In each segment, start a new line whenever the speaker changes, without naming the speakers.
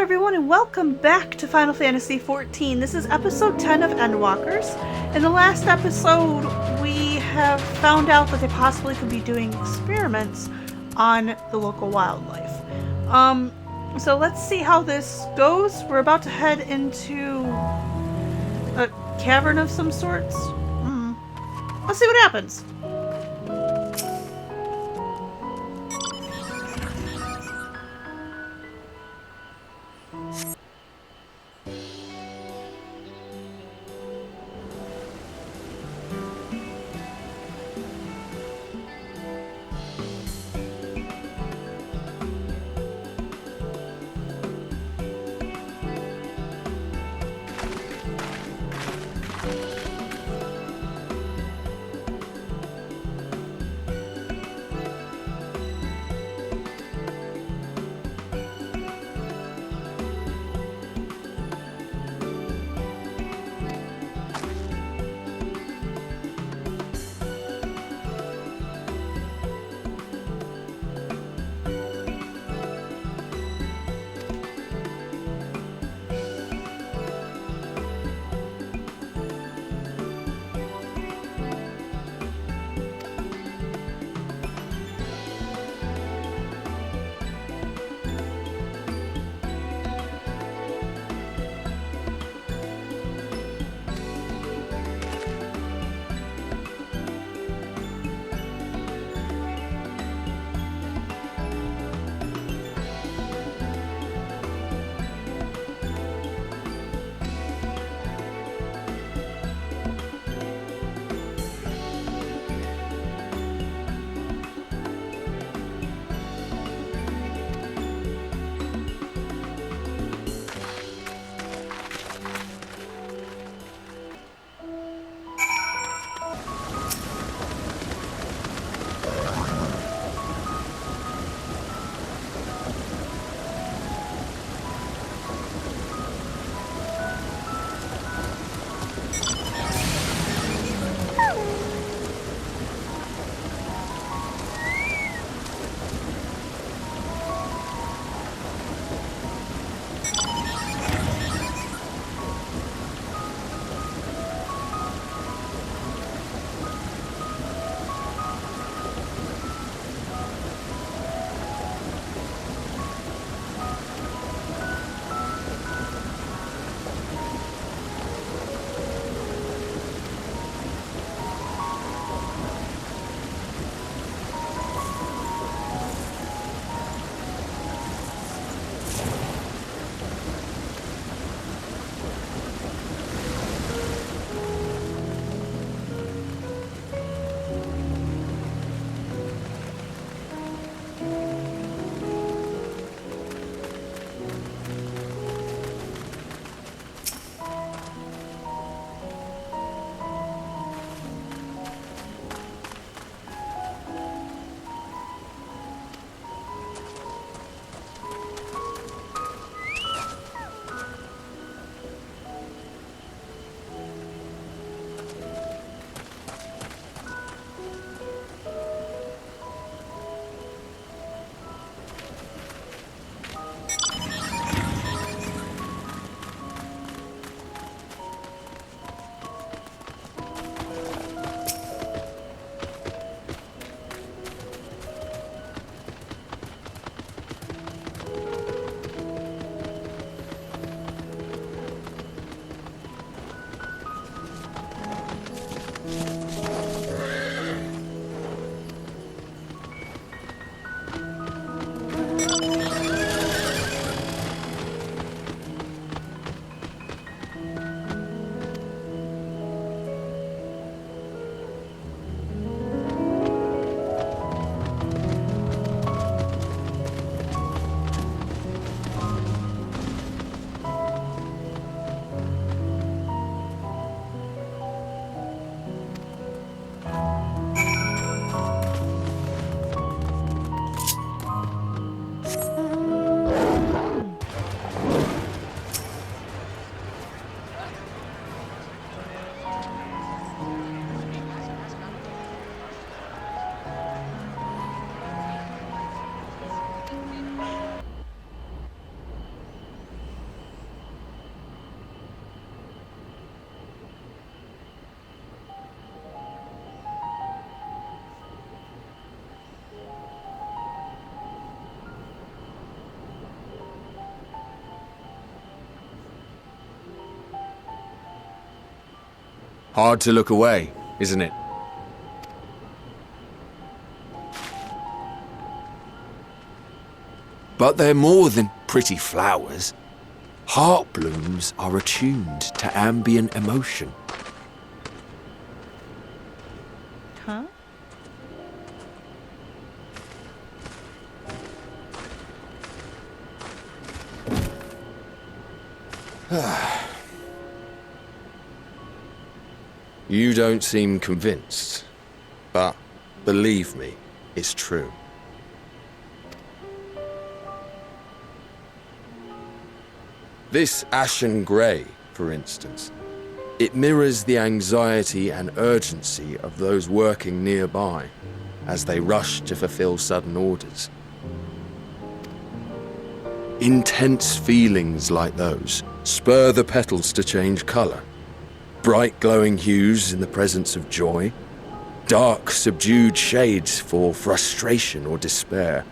everyone, and welcome back to Final Fantasy XIV. This is episode 10 of Endwalkers. In the last episode, we have found out that they possibly could be doing experiments on the local wildlife. So let's see how this goes. We're about to head into a cavern of some sorts. Let's see what happens.
Hard to look away, isn't it? But they're more than pretty flowers. Heart blooms are attuned to ambient emotion.
Huh?
You don't seem convinced, but believe me, it's true. This ashen grey, for instance, it mirrors the anxiety and urgency of those working nearby as they rush to fulfill sudden orders. Intense feelings like those spur the petals to change colour. Bright glowing hues in the presence of joy, dark subdued shades for frustration or despair.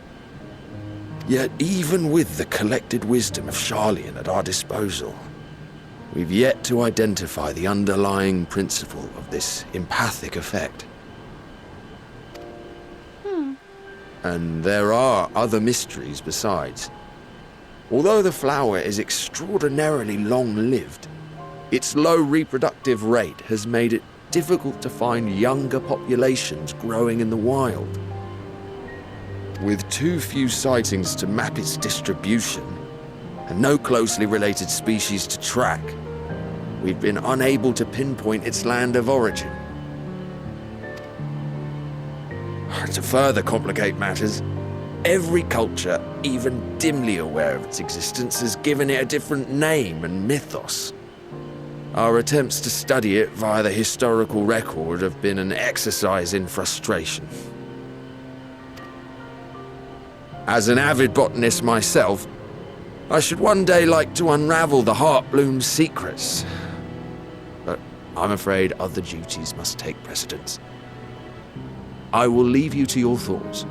Yet even with the collected wisdom of Charlian at our disposal, we've yet to identify the underlying principle of this empathic effect. And there are other mysteries besides. Although the flower is extraordinarily long-lived, its low reproductive rate has made it difficult to find younger populations growing in the wild. With too few sightings to map its distribution, and no closely related species to track, we've been unable to pinpoint its land of origin. To further complicate matters, every culture, even dimly aware of its existence, has given it a different name and mythos. Our attempts to study it via the historical record have been an exercise in frustration. As an avid botanist myself, I should one day like to unravel the Heartbloom's secrets. But I'm afraid other duties must take precedence. I will leave you to your thoughts.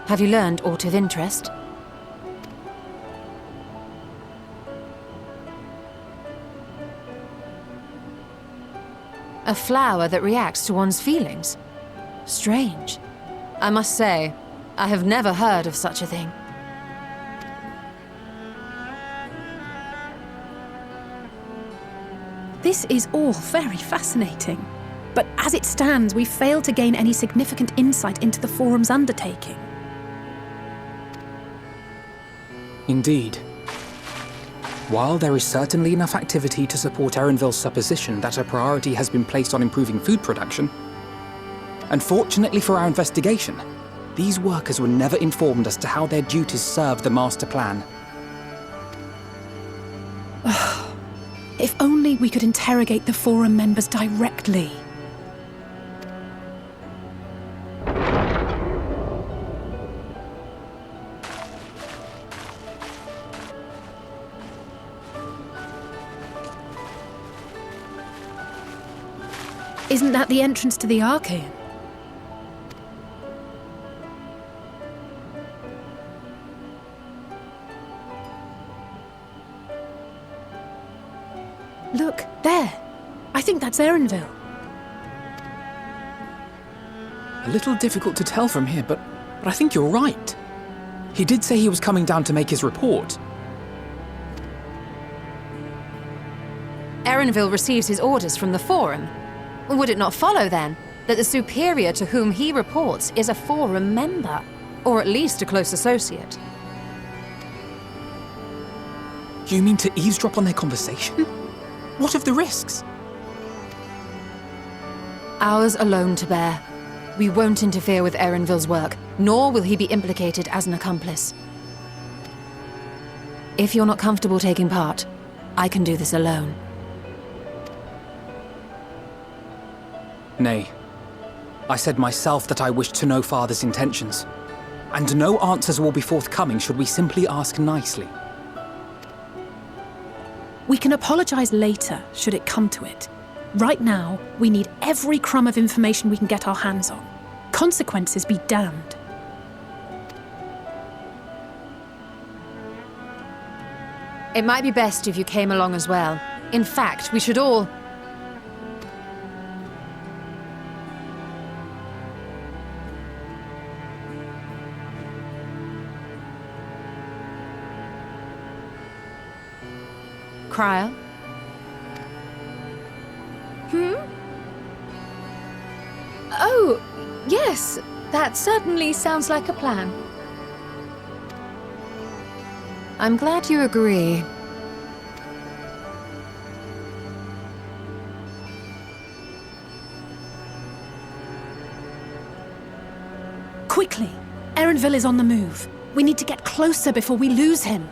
Have you learned aught of interest? A flower that reacts to one's feelings? Strange. I must say, I have never heard of such a thing.
This is all very fascinating. But as it stands, we fail to gain any significant insight into the Forum's undertaking.
Indeed. While there is certainly enough activity to support Erenville's supposition that a priority has been placed on improving food production, unfortunately for our investigation, these workers were never informed as to how their duties serve the master plan.
If only we could interrogate the Forum members directly. Isn't that the entrance to the Archaean? Look, there. I think that's Erenville.
A little difficult to tell from here, but I think you're right. He did say he was coming down to make his report.
Erenville receives his orders from the Forum. Would it not follow, then, that the superior to whom he reports is a Forum member, or at least a close associate?
You mean to eavesdrop on their conversation? What of the risks?
Ours alone to bear. We won't interfere with Erenville's work, nor will he be implicated as an accomplice. If you're not comfortable taking part, I can do this alone.
Nay. I said myself that I wished to know Father's intentions. And no answers will be forthcoming should we simply ask nicely.
We can apologize later, should it come to it. Right now, we need every crumb of information we can get our hands on. Consequences be damned.
It might be best if you came along as well. In fact, we should all... Cryo? Oh, yes. That certainly sounds like a plan. I'm glad you agree.
Quickly! Erenville is on the move. We need to get closer before we lose him.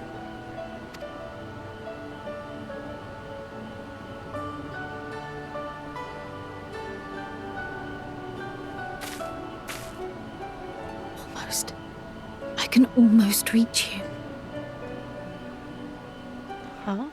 Almost. I can almost reach you.
Huh?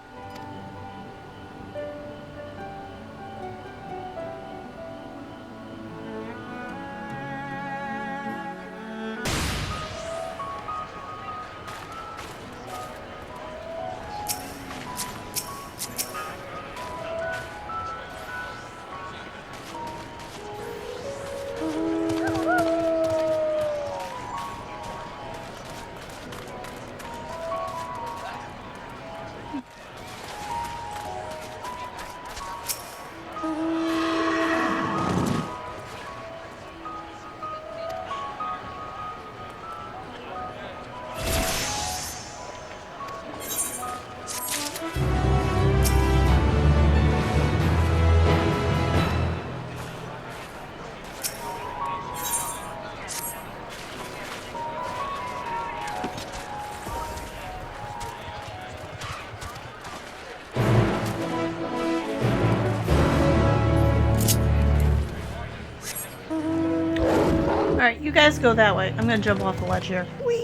Alright, you guys go that way. I'm gonna jump off the ledge here. Whee!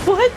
What?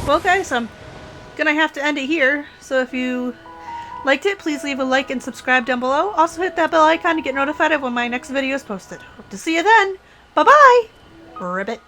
Well guys, I'm gonna have to end it here, so if you liked it, please leave a like and subscribe down below. Also hit that bell icon to get notified of when my next video is posted. Hope to see you then. Bye-bye! Ribbit.